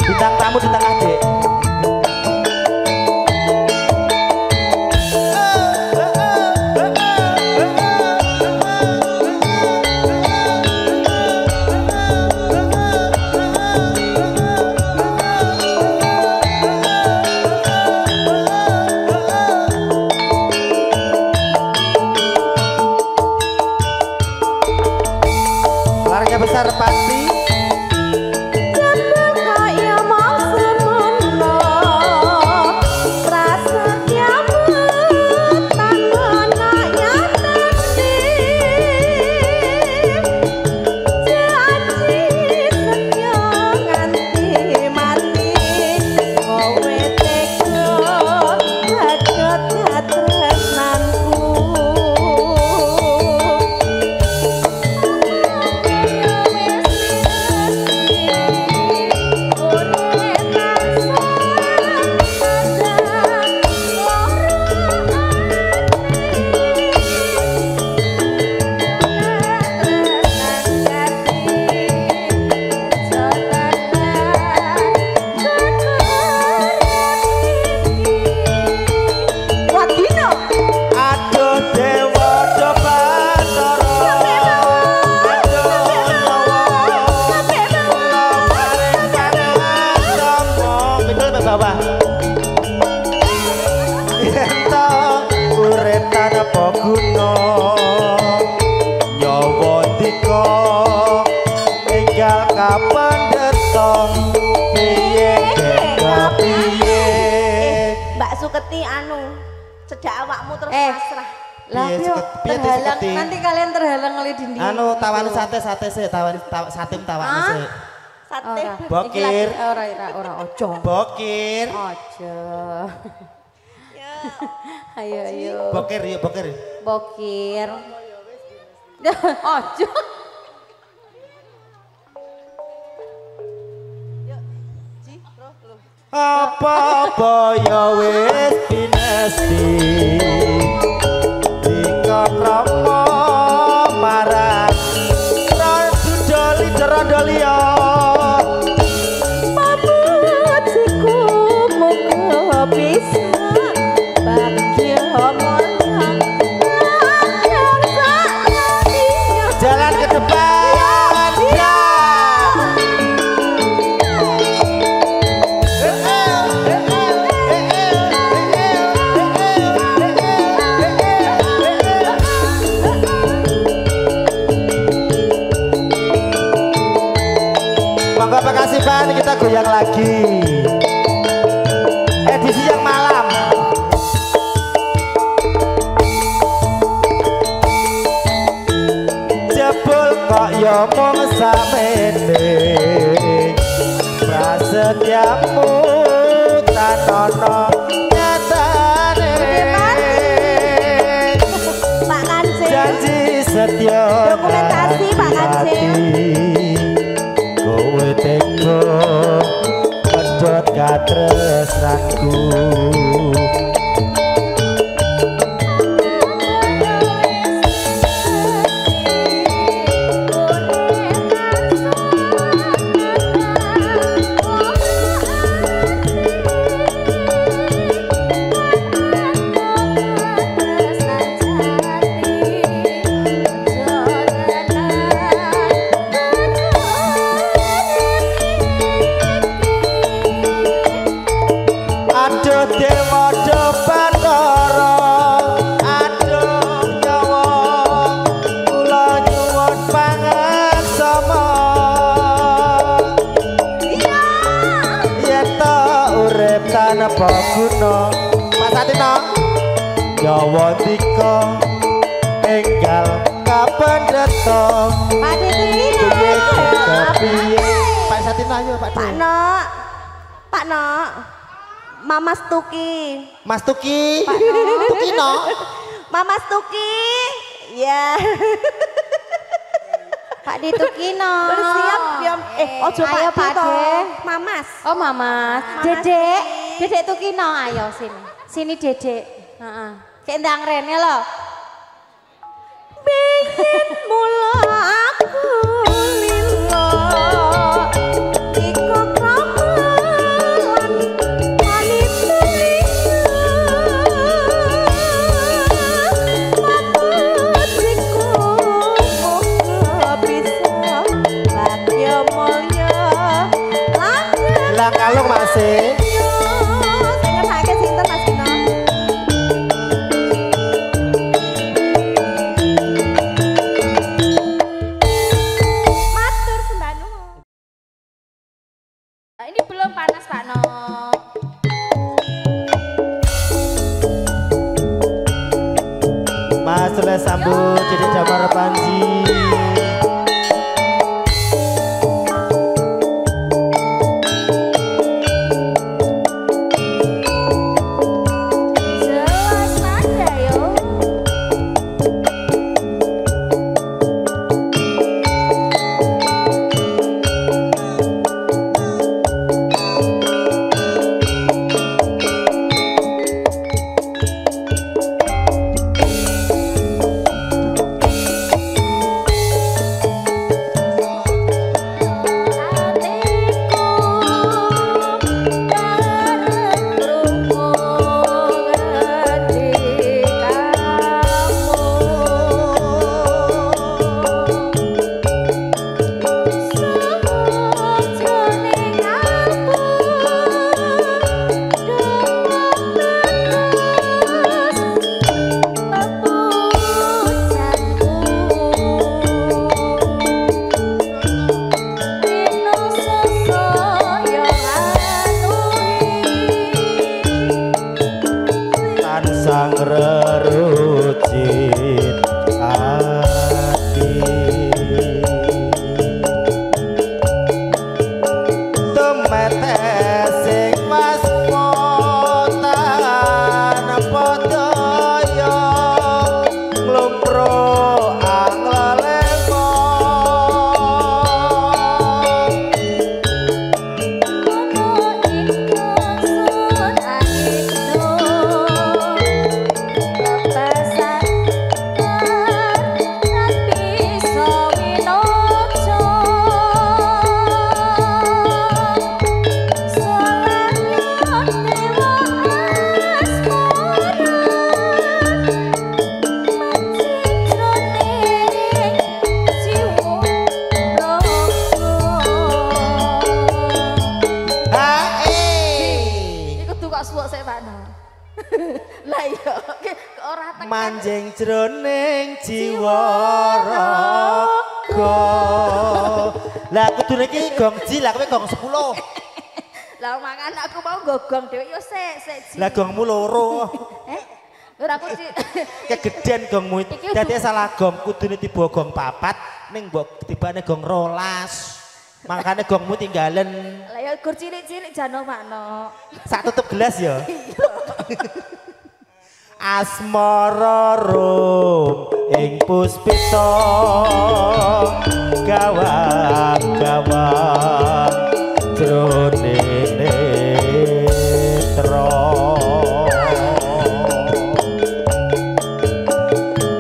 Bintang tamu di tengah, Dek. Keluarga besar pasti bawah ento urip tanpa guna nyawa dika enggal kapendheta piye piye Mbak Suketi anu cedak awakmu terus pasrah lah terhalang nanti kalian terhalang oleh dinding anu tawani sate sih tawani satim tawani sih sate bokir ora ojo bokir ojo ayo bokir yuk bokir ojo apa ya wis pinesti dikotromo marang rondoli ya pamujiku muga bisa bahagia menang jalan ke depan makasih Pak, kita goyang lagi edisi yang malam jebul kok ya mung samene prasetyamu tanono nyatane Pak Kancil janji setia dokumentasi Pak Kancil kowe teko medhot katresnanku apa guna Pak Satino nyawa dika enggal kapendheta Pak Ditino Pak Satino ayo Pak Pak Nok Mama Stuki Mas Tuki Tukino Mama Stuki ya Pak Ditukino bersiap ya ojo ayo Pak De Mamas oh Mamas Dedek Tukino ayo sini Dedek kayak ndang rene loh bikin mula aku lilo Dede Damar Panji. Sang rerucit ati temete sing mas potan padaya nglumpro anglelemo manjing jroning jiwa raga. Lah kudune iki gong ji, lah kowe gong 10. Lah mangan aku mau gogong dhewe yo sik. Lah gongmu loro. Ora aku kegeden gongmu. Dadi salah gong kudune tiba gong 4 ning mbok tibane gong 12. Makane gongmu tinggalen. Lah ya gur cilik-cilik jano makno. Sak tutup gelas ya. Asmara rum ing puspita gawang-gawang jroning netra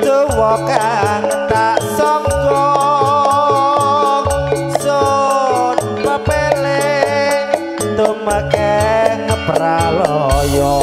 tuwa kang tak sangka sun pepeling tumekeng pralaya.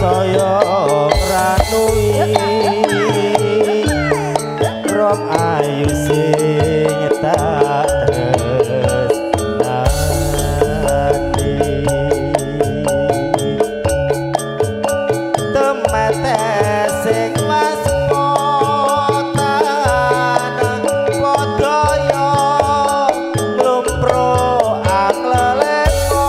Saya ranui rom ayu sing tak tresnani temete sing mas potan padaya nglumpro anglelemo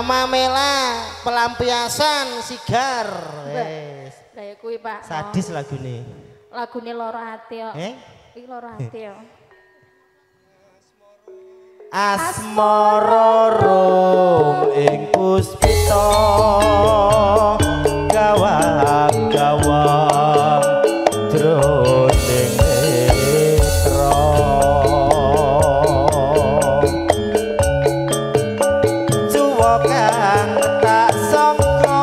Mama Mela pelampiasan sigar. Wes. Lah ya kuwi Pak. Sadis lagune. Lagune Loro Ati kok. Iki Loro Ati ya. Asmara rum ing puspita gawang-gawang jroning netra suwa kang tak sangka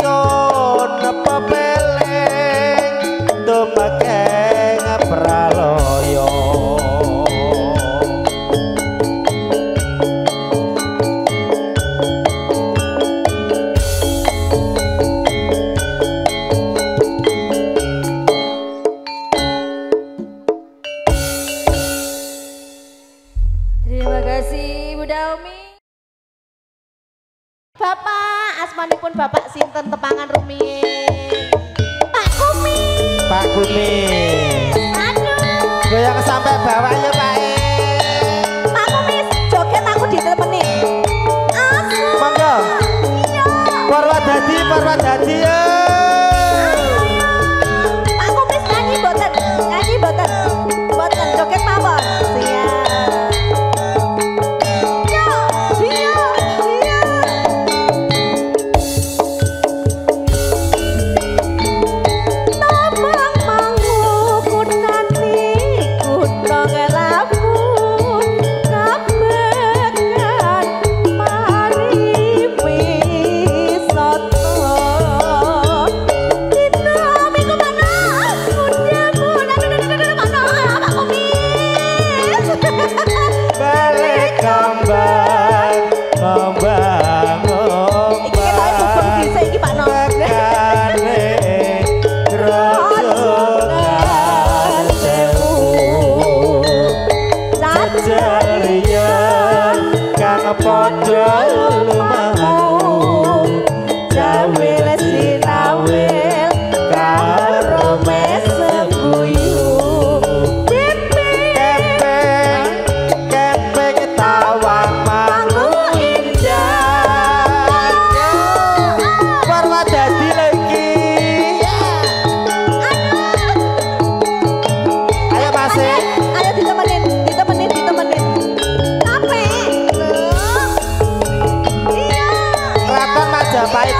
son pepeleng tumekeng pralaya. Asmanipun Bapak sinten tepangan rumiyin? Pak Kumi. Pak Kumi. Aduh. Goyang sampai bawah ya Pak. Pak Kumi joget aku ditemeni. Asu. Monggo. Iya. Parwadadi ya. Pak Kumi nyanyi mboten? Nyanyi mboten? Mboten joget mawon. Siap.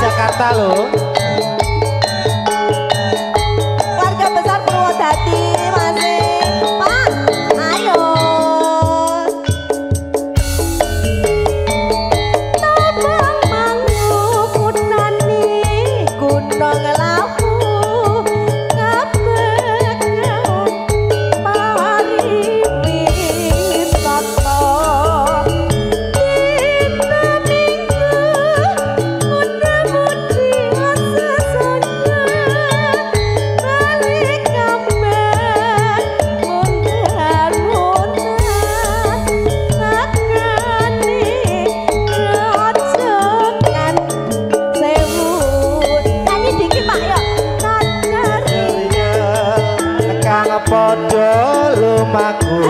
Jakarta loh. Warga besar Purwodadi masih. Pak, ayo. Tabang mangu kutani gunung lawu kabekan pariwisata. Podo rumahku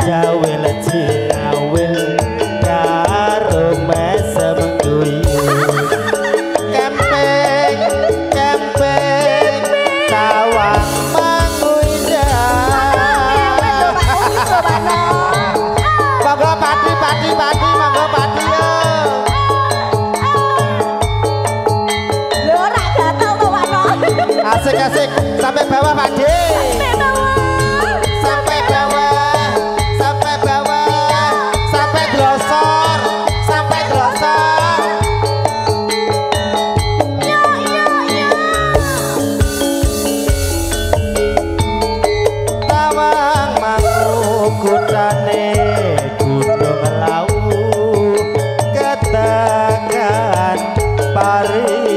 jawe leci awil karo mesem guyu kempeng tawang mangu indah monggo pati monggo pati yo lho ora gatel to Wano asik sampai bawah Pak D. Sampai bawah sampai glosor tawang mangu kutane gunung lawu ketekan pariwisata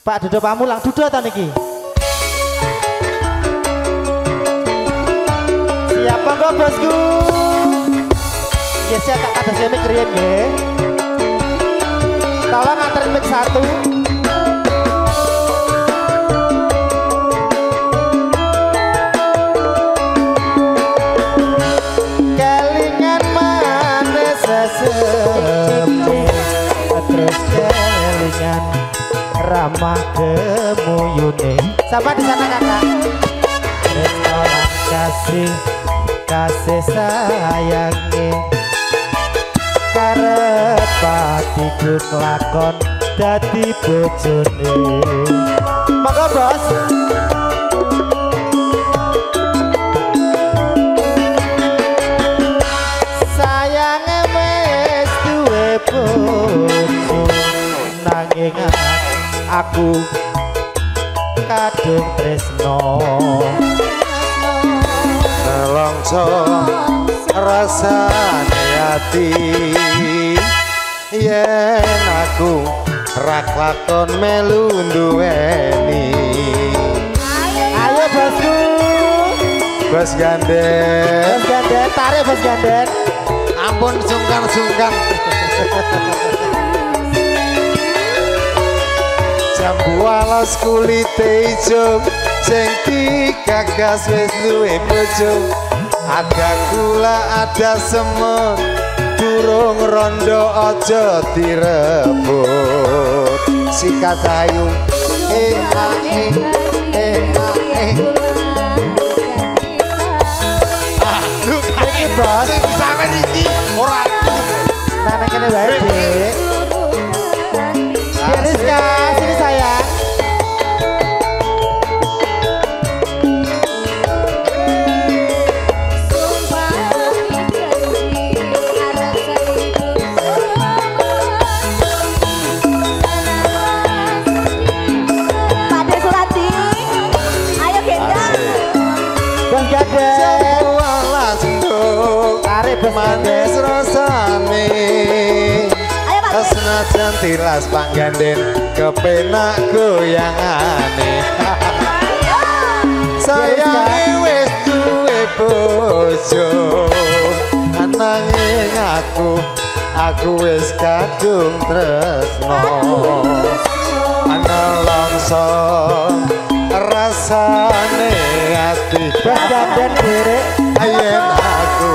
Pak Dodo Pamulang Dodo ta niki. Siapa kok bosku? Ya siap tak ada sini keren nggih. Tolong anterin mic 1. Terus kelingan ramah kemuyune. Sama di sana kakak. Restoran kasih sayangi. Karep patiku kelakon dadi bojone. Maka bos. Nanging aku kadung tresno nelongso rasane ati yen aku ra klakon melu duweni. Ayo bosku, bos ganden tarik bos ganden. Ampun sungkan jambu alas kulite ijo sing digagas wis duwe bojo. Ada gula ada semut durung rondo aja direbut. Sikat ayu Aduh iki bos sampe iki ora nang kene wae Dik. Rizka, sini sayang. Pada Surati, ayo gendang. Bos gandeng. walas nduk Tarik bos manis gandeng. rasane. Ayo Pak. Senajan tilas pangganden kepenak goyangane. Sayange wis duwe bojo ananging aku wis kadung tresno. Ana longso rasane ati Bos gandeng direk. yen aku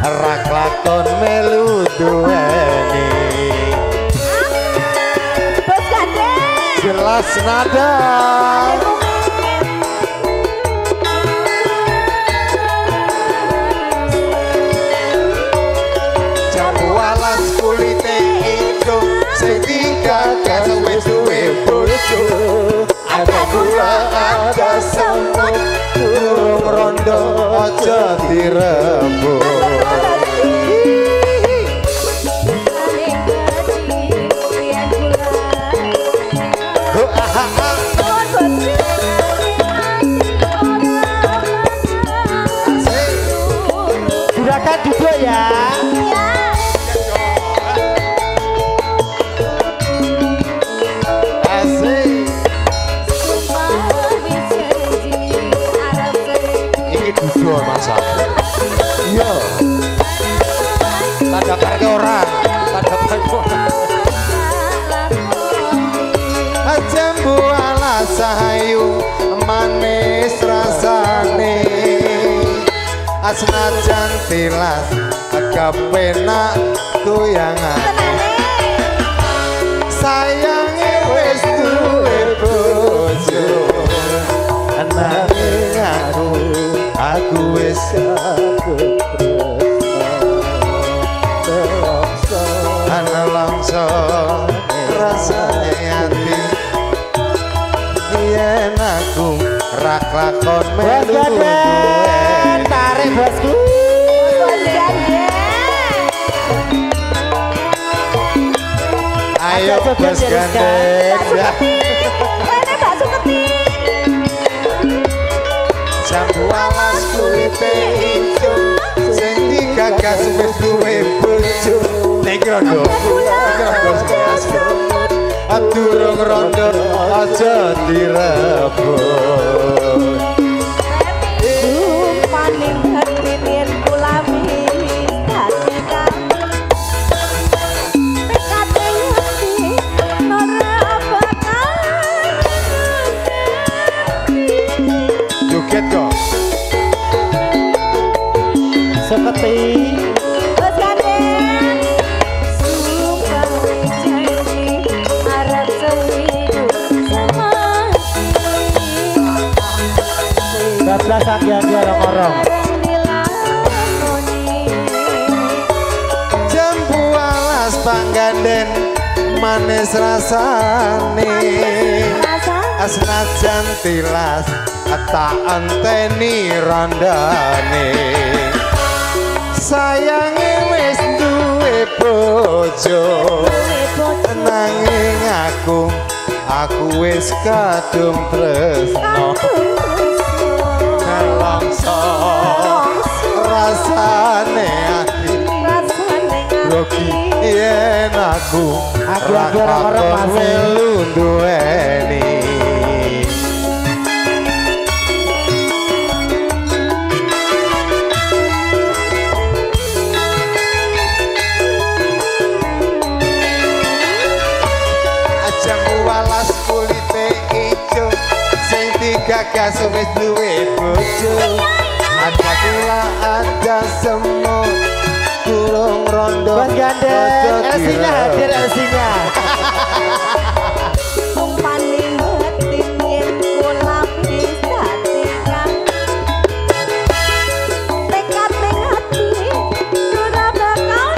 ra klakon melu duweni. Bos gandeng. Jelas nada jambu alas kulite ijo sing digagas wis duwe bojo. Ada gula ada semut durung rondo aja direbut. Juragan duduk ya. Asik. Iki duduk Mas. Iya. Tak daftar ke orang. Jambu alas sayu manis rasane. Senajan tilas kepenak goyangane. Sayange wis duwe bojo ananging aku wis kadung tresno. Ana longso rasane ati yen aku ra klakon Bos melu gandeng. Tarik bosku. Bos gandeng. ayo Agak bos joget ya, Rizka. gandeng Rene Mbak Suketi. jambu alas kulite ijo sing digagas wis duwe bojo. Nek rondo bos durung rondo rondo aja direbut. Paning hatimin kula wis dadi kang pekate hati ora bakal Joget kok. Seketi wis gandeng sumpah wis janji arep sehidup semati 12 anggi-anggi orang-orang. Jambu alas pangganden manis rasane. Senajan tilas tak anteni randane. Sayange wis duwe bojo nanging aku wis kadung tresno. Nelongso rasane ati grogi yen aku orang-orang masih. melu duweni. Walas kulite ijo sing digagas wis duwe bojo. Ada kula ada semut kurung rondo. Bang Gandeng, LC-nya hadir LC-nya. paning hatimin kula wis dadi kang pekate hati ora bakal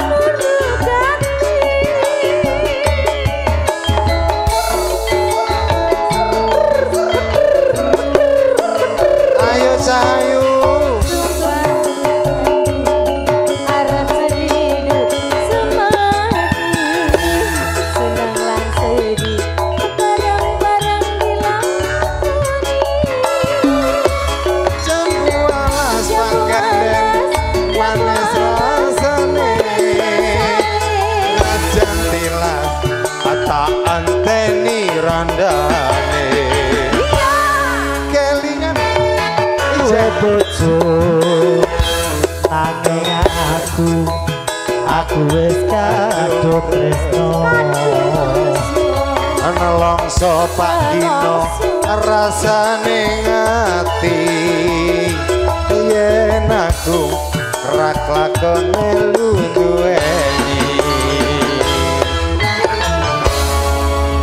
ganti. Ayo sayu Arep sehidup semati senang lan sedih bareng-bareng dilakoni. jambu alas pangganden manis rasane. Najan tilas tak anteni randane. Kelingan Duwe bojo nanging aku wis kadung tresno. Nelongso Pak Dino rasane ngati yen aku rak lakone lu duweni.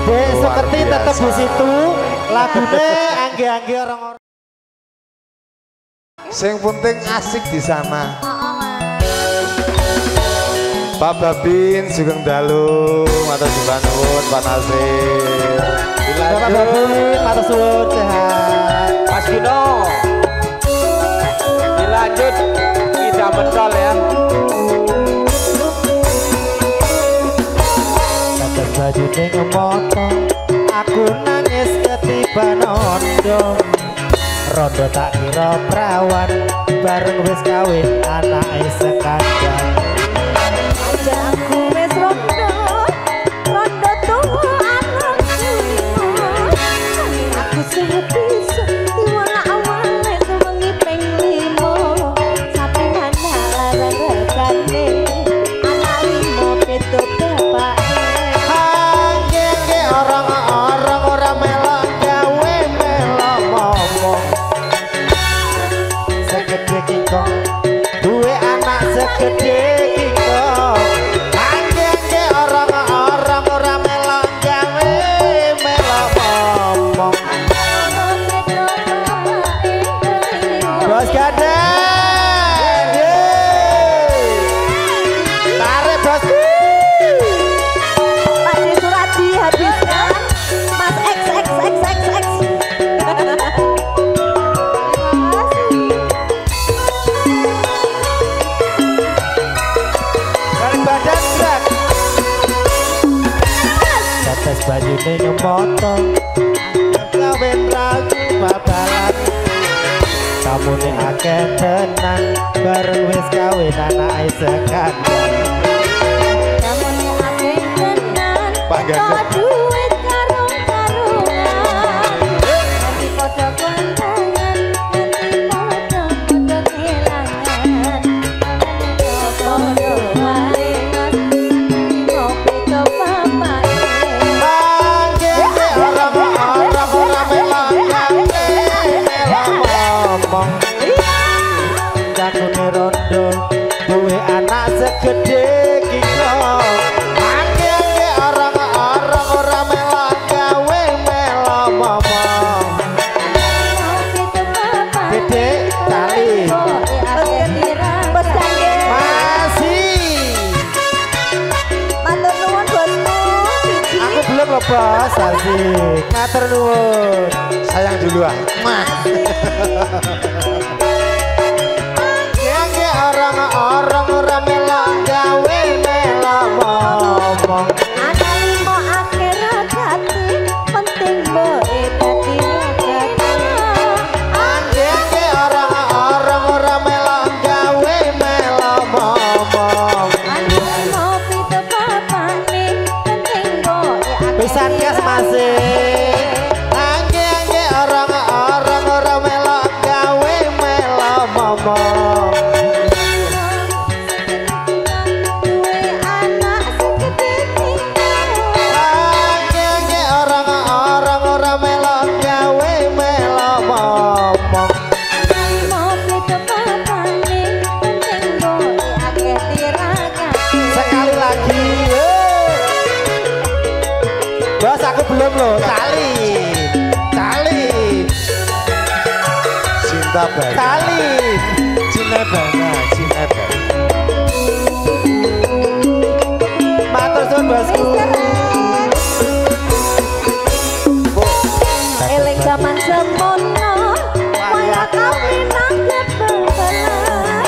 Dek Luar seperti tetep biasa. di situ lagune anggi-anggi orang-orang. Sing penting asik di sana. Pak Babin Sugeng Dalu, matur sembah nuwun Pak Nasir. Bapak Babi, matur suwun sehat. Mas Dino, dilanjut kita mentol ya. Tetes baju ning moto, aku nangis ketiban ondo. Rondo tak kira prawan, bareng wis kawin anake sekadang. Aku wis rondo tuwa anak limo. Aku sebisa diwana awale sewengi ping 5. Sapi mana larang regane anak limo pitu bapake. Angge orang-orang ora melok gawe melok ngomong. Segede kingkong, duwe anak segede kingkong. Angge orang-orang ora melok gawe melok ngomong. Bos Gandeng, yeay. Tarik bosku. Pak Di surat dihabiskan Mas XXXXX. Balik badan gerak. Tetes baju ning moto, kawin ragu babalan. Kamu ning akeh tenan, bareng wis kawin anake sekadang. Kamu nih akeh tenan. Pak Gandeng. Duit karung-karung bos asik. Matur nuwun. Sayang duluan. Nggih orang-orang ora melok gawe melok ngomong. Ana limo akhir hati penting boe dadi ragati. Nggih orang-orang ora melok gawe melok ngomong. Ana limo pito papane penting boe Pisan gas masih. Nggih orang-orang ora melok gawe melok ngomong. duwe anak segede Nggih orang-orang ora melok gawe melok ngomong. limo pito papane penting boe akeh tiragati. Sekali lagi. Bos aku belum loh. Kali. Cinta baik. Kali. Cinebana. Matur suwun bosku. Eling zaman semono waya kawinan kebebalan.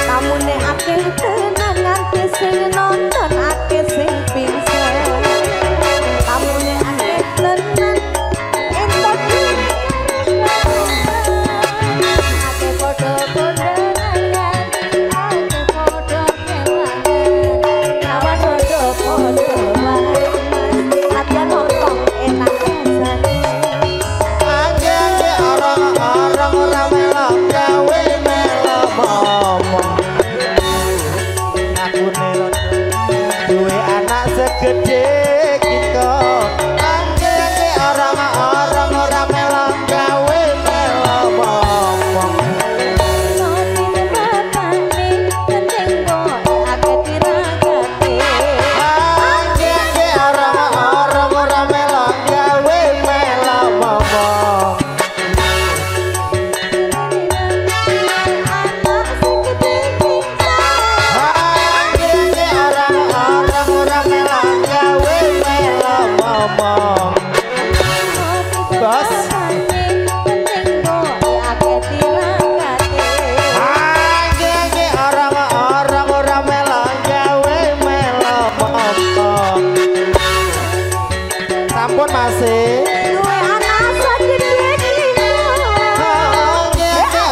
Namune akeh tenan nganti sing nonton akeh sing pingsan. Namune akeh tenan entuk akeh padha-padha akeh padha kelangan. Kawan padha-padha wae latihan nongkrong enak rasane. Nggih orang-orang ora melok gawe melok ngomong. Aku nelon duwe anak segede kita. Nggih orang-orang ora melok gawe melok ngomong. Nggih orang-orang ora melok gawe melok ngomong. Nggih orang-orang ora melok gawe melok ngomong. Bos. Nggih orang-orang ora melok gawe melok ngomong. Sampun masih.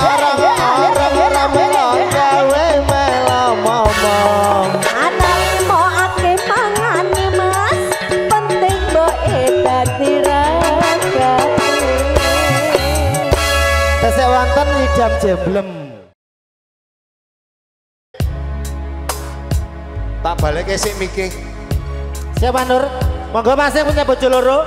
Orang-orang ora melok gawe melok ngomong. Tesek wonten idam jeblem. Tak balik sik mikir. Siapa Nur? Monggo masih punya bojo loro.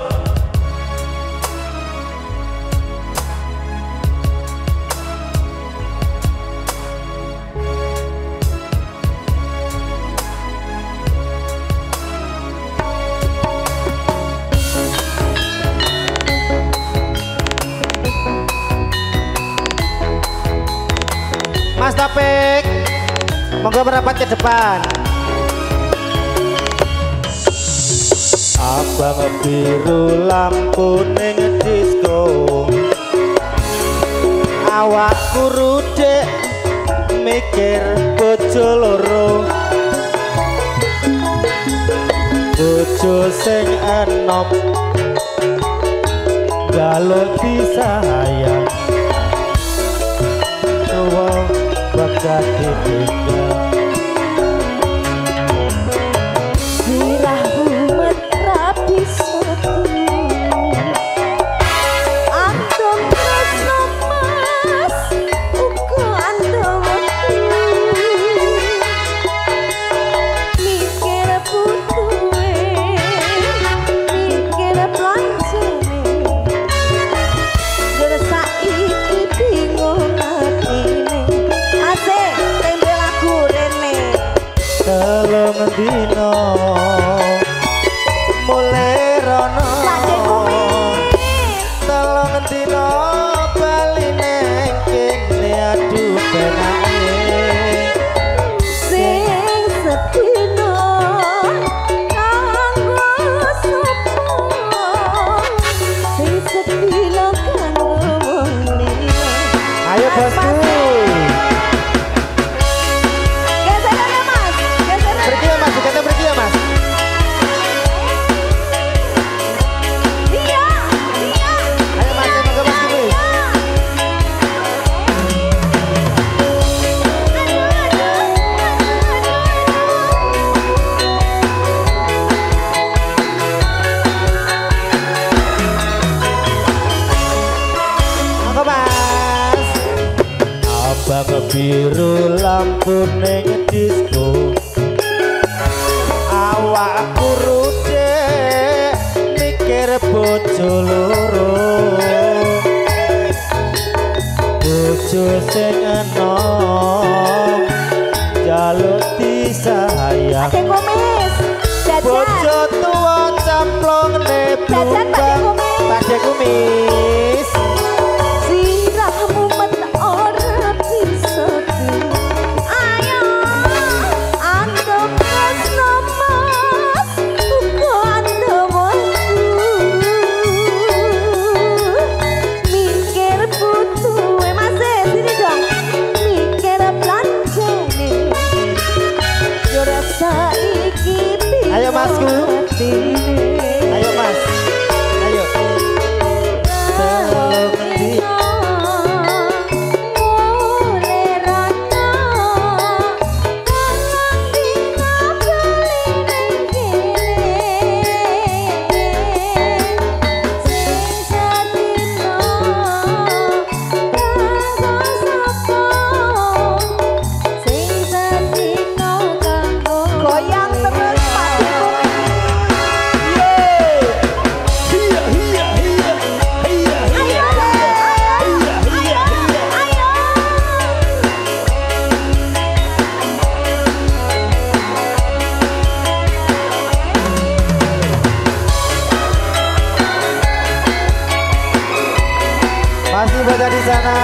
Mas Topik, monggo merapat ke depan. Abang biru lampu ning disco, awakku rudek mikir bojo loro. Bojo sing enom galuk disayang, tuwa bakat ditinggal. Telung dino mulai rono, telung dino bali neng kene aduh penake sing sedino kanggo sapa biru lampu ning disco awakku rude mikir bojo loro bojo sing enom jaluk disayang Pakai kumis, jajan. bojo tua camplong Jajan pakai kumis. pakai kumis Sirahmu men ora bisa di. Ayo, andom tresno mas, uga andomanku. Mikir butuhe mas, sini dong. Mikir belanjane. Yo rasa iki Ayo, Masku. Ayo mas ayo telung di Goyang terus masih berada di sana.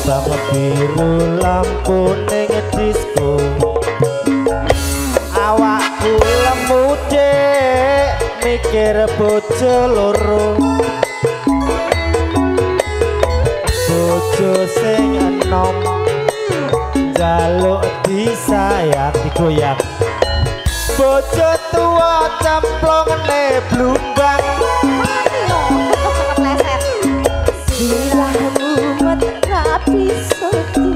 Abang biru lampu ning disco awakku lemu dek mikir bojo loro bojo sing enom jaluk disayang digoyang bojo tua camplong blumbang Sirahmu met rapi setu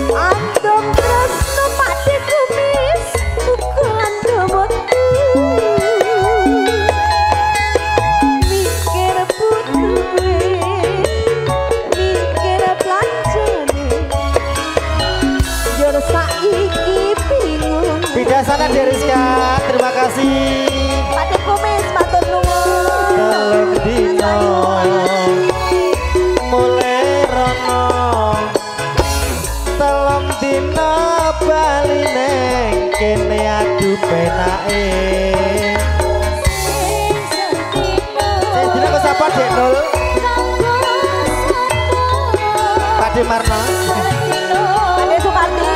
Andom tresno pade kumis bukan domoku Mikir butuhe Mikir belanjane Yo saiki bingung pindah sana Deriska terima kasih Pade kumis matur nuwun telung dino mulai rono telung dino bali neng kene adu penake dina kok sapa Dek Nul Pakde Marno Pade Suparti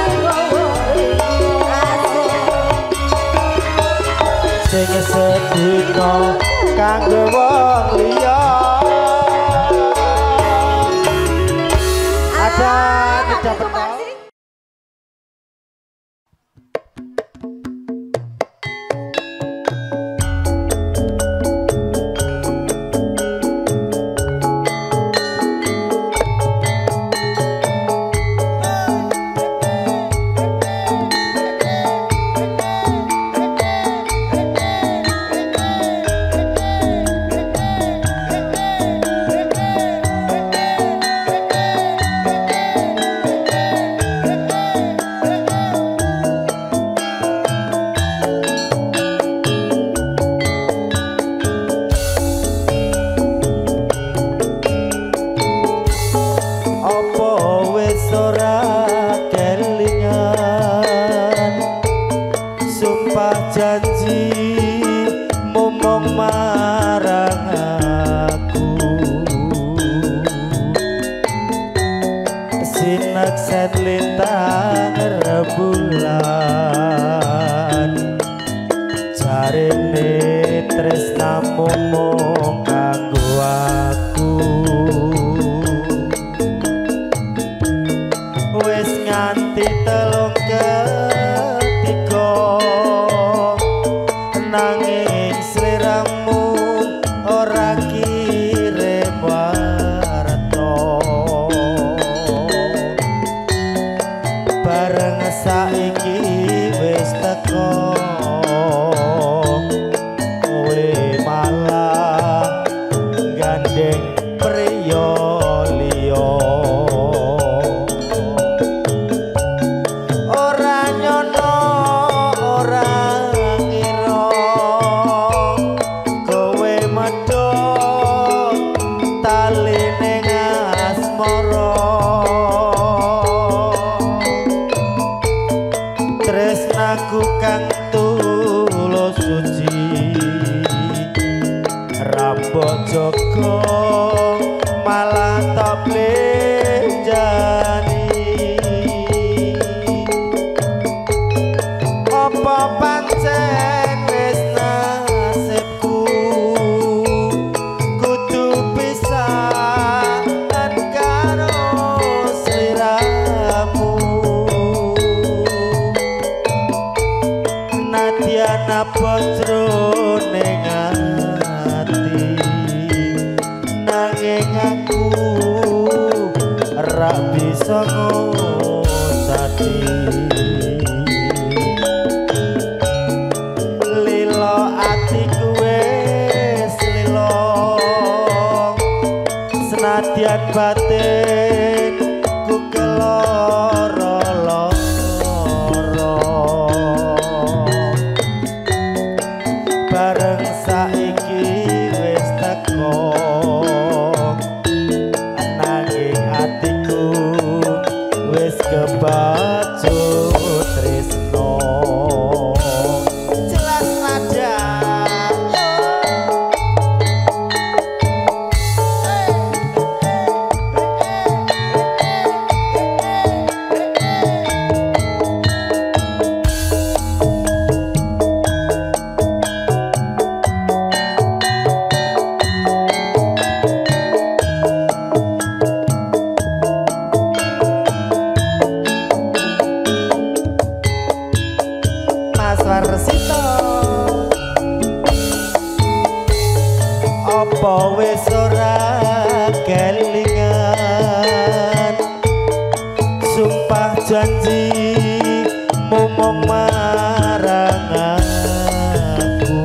sing sedina kanggo wong liya ada tidak betul lintang rembulan jarene tresnamu mung kanggo aku wis nganti telung ketiga nanging sliramu ora kirim warta bareng saiki wis teko blenjani apa pancen wis nasibku kudu pisahan karo sliramu nadyan apa jroning ati nanging aku ra bisa ngocati lilo atiku wis lilo senadyan batin ku keloro-loro bareng saiki wis teko nanging atiku wis kebacut tresno jelas nada Mas Warsito apa wis ora kelingan sumpah janji momong marang aku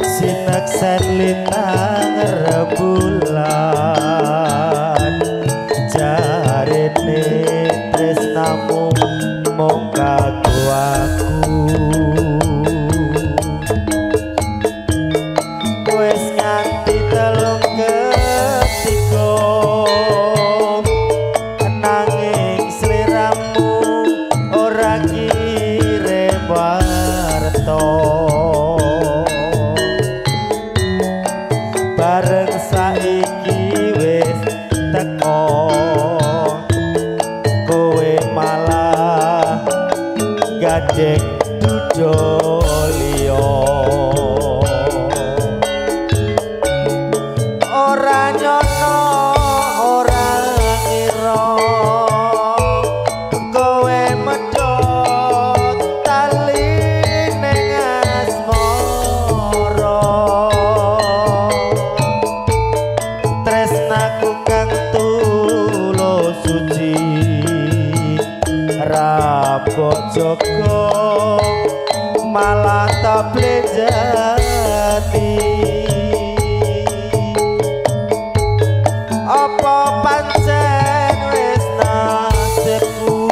sineksen lintang rembulan jarene tresnamu mung kanggo aku wis nganti telung ketiga nanging sliramu ora kirim warta bareng saiki wis teko kowe malah gadek dudolio ora nyono ora ngira kowe medhot tali ning asmara tresnaku kang tulus suci rabok joko malah tak blejati apa pancen wis nasibku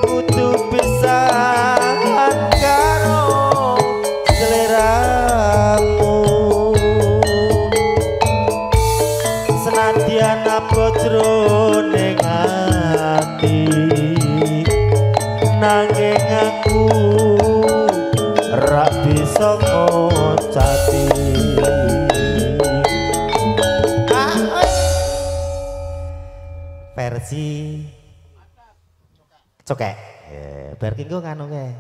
kudu pisahan karo sliramu senadyan apa jroning ati nanging aku ra bisa ngocati versi cokek bar ki engko nganu kae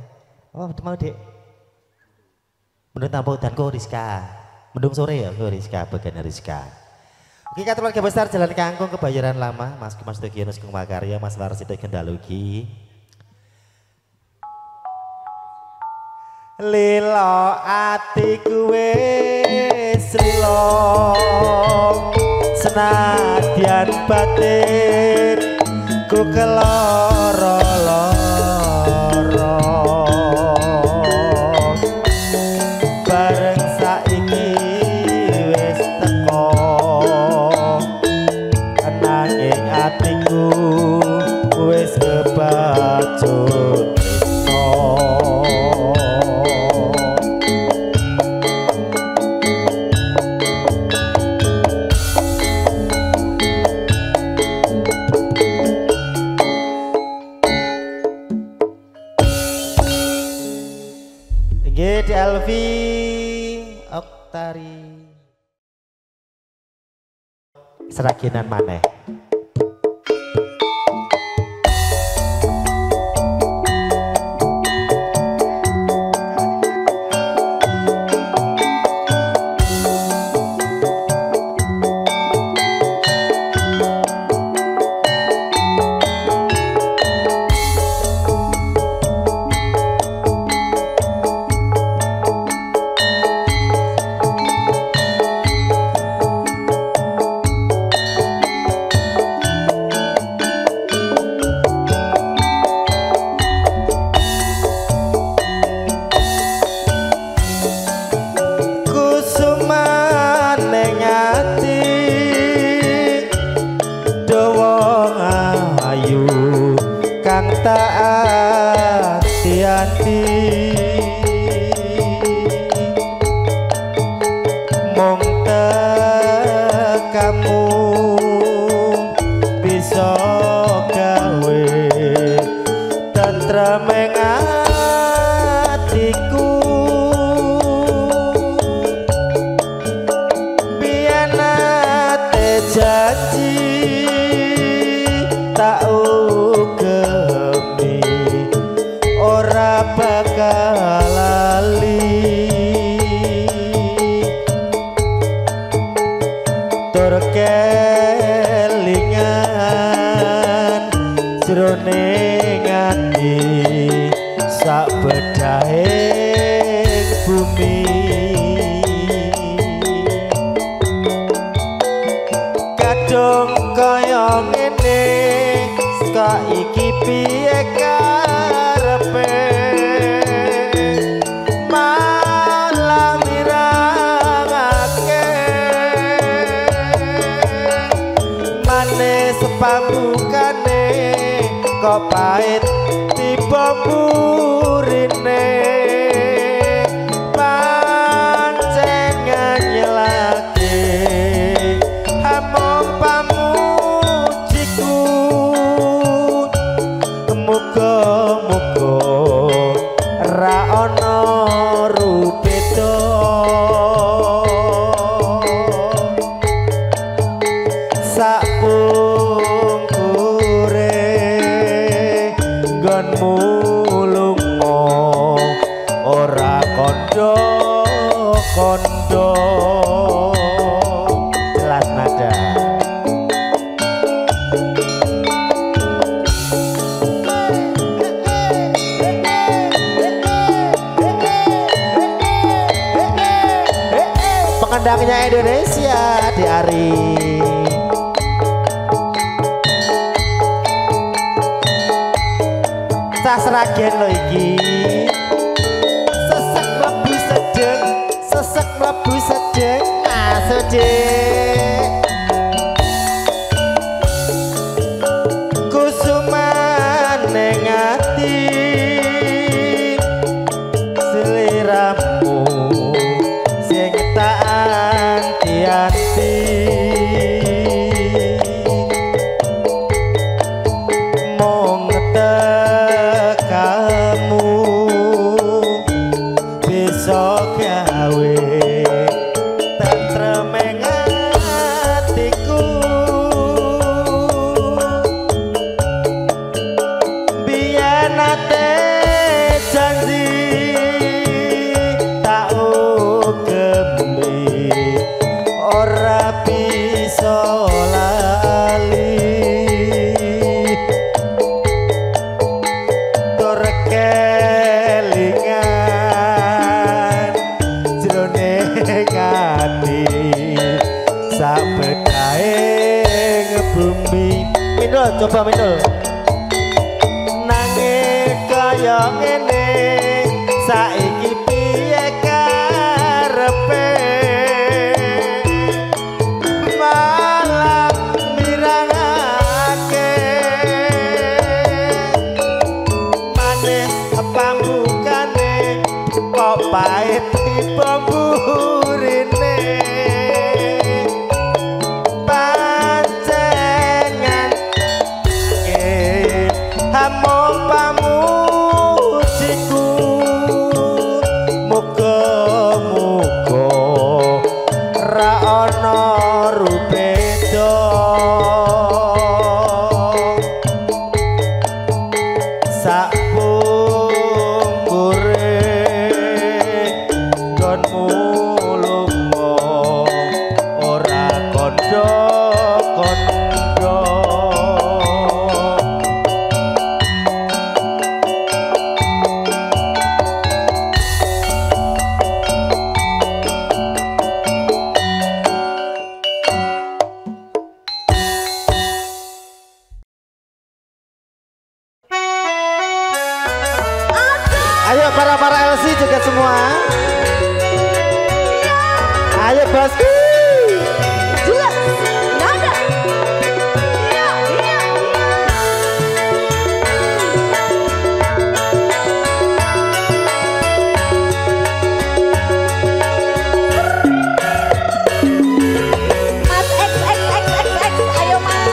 oh mau Dik menurut tampau danku Rizka mendung sore ya Rizka bagian Rizka. Oke, keluarga besar Jalan Kangkung Kebayoran Lama, Mas Tegionus Kung Makarya, Mas Warsito Gendalugi. Lilo atiku wis lilo senadyan batin ku keloro-loro bareng saiki wis teko nanging atiku wis kebacut Elvi Oktari seraginan maneh. Pengendangnya Indonesia di Ari. Sasragen lo iki. Sesek mlebu sedeng, sesek mlebu sedeng, Dek. Kusuman ning ati sliramu sing tak anti-anti mong tekamu bisa gawe tentrem ing atiku biyen ate janji tak ugemi ora bisa lali tur kelingan jroning ati sabedae ngebumi. Minul, coba minul. Nanging kaya ngene saiki piye karepe malah mirangake manis pambukane kok pahit tiba burine panjenengan hamung pamuji buat para LC juga semua. Ayo bosku. Jelas. Nada. Iya, iya. Mas X, ayo Mas.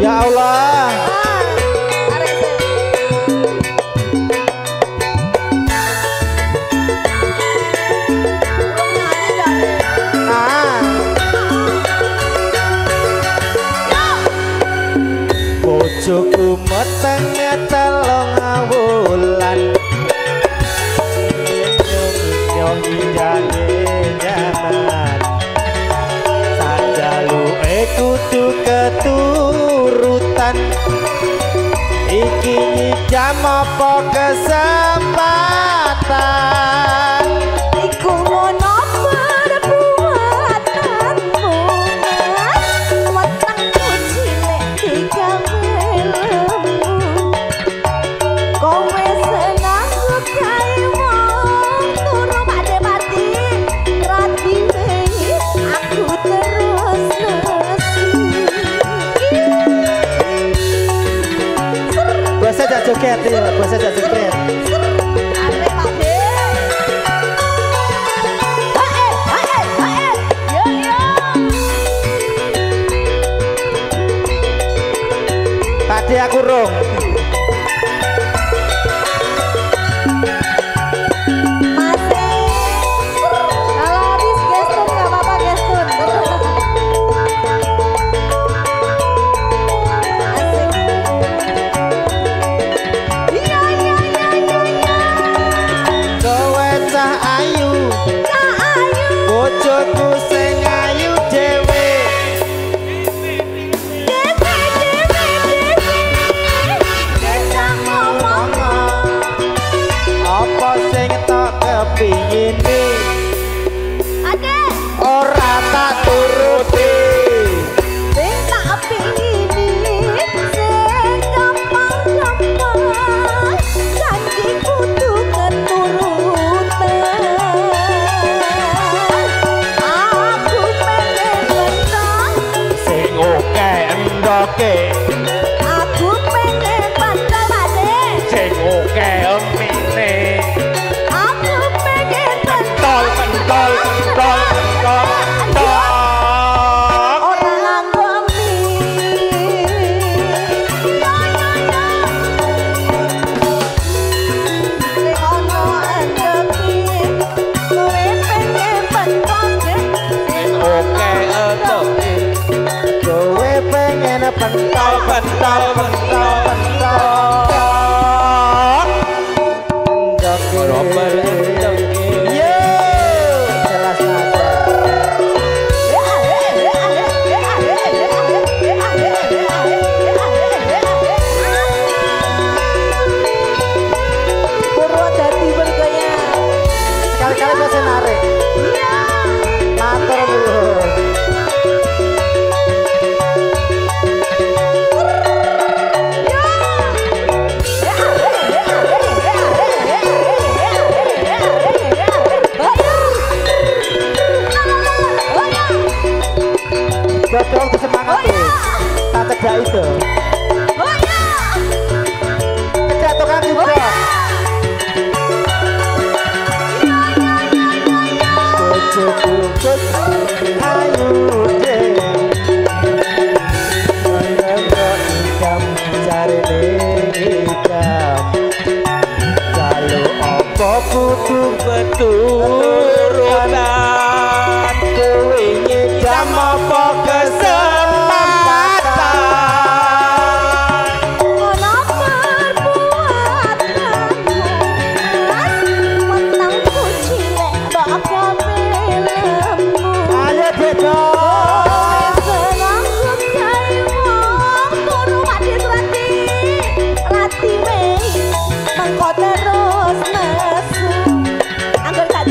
Ya Allah. Arek sih. Ah. Bojoku metenge telung wulan. Nyong jange jaman. Sajaluke kudu keturutan. Iki nyijam apa kesempatan. Iku ngono perbuatanmu Mas, wetengku cilik digamelemu. Kowe senang gawe wong turu pade mati, rati wengi aku terus nesu. Bahasa jak joget ya, bahasa jak joget. Arek pade. Hae. Yo yo. Tadi aku rong. Masih. Kalau habis gestun nggak apa-apa gestun. Asik. Iya. Kowe cah ayu, Kak Ayu. bojoku sing ayu dhewe. Dewe. Kita ngomong. Apa sing tak kepingine Adek. ora tak turuti. Sing tak pingini, sing gampang-gampang, janji kudu keturutan. Aku pengen bentang, Sing oke endoke, aku pengen bentang pade. sing oke emine. Aku pengen Tol bentang. tol. Orang nganggo mie. Sing ono endepi, kowe pengen bentang Sing oke endoke. Kowe pengen pentol. Rober endoke. Yo, jelas nada. Purwodadi bergaya. Sekali-kali bisa narik. Matur nuwun. Dodol kesemangat tak cedak itu. Cedak tukang juga. Bojoku bos ayu dhewe. Nang ikam carine ikam. Kalau apa kudu keturutan. Kowe nyidam apa kesempatan. Ono perbuatanmu Mas, wetengku cilik mbok gamelemu. Ayo beda. Senang gawe wong turu mati rati, rati wengi mengko terus nesu. Angger tak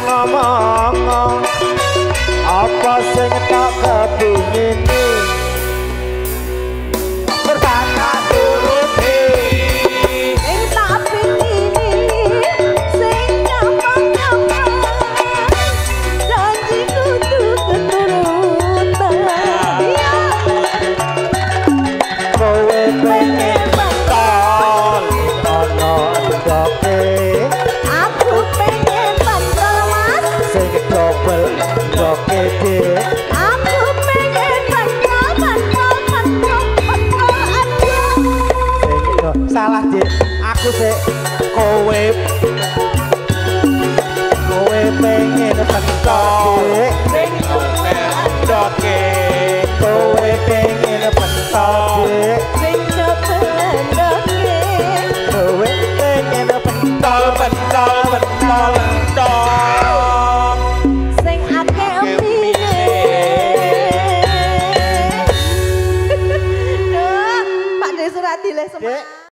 ngomong apa sing tak kepingini berkata turuti Ing tak pingini sing nyaman-nyaman janji kudu keturutan kowe pengen pentol ono ndoke aku pengen pentol mas sing dobel ndoke dik aku pengen pentol sing salah dik aku sik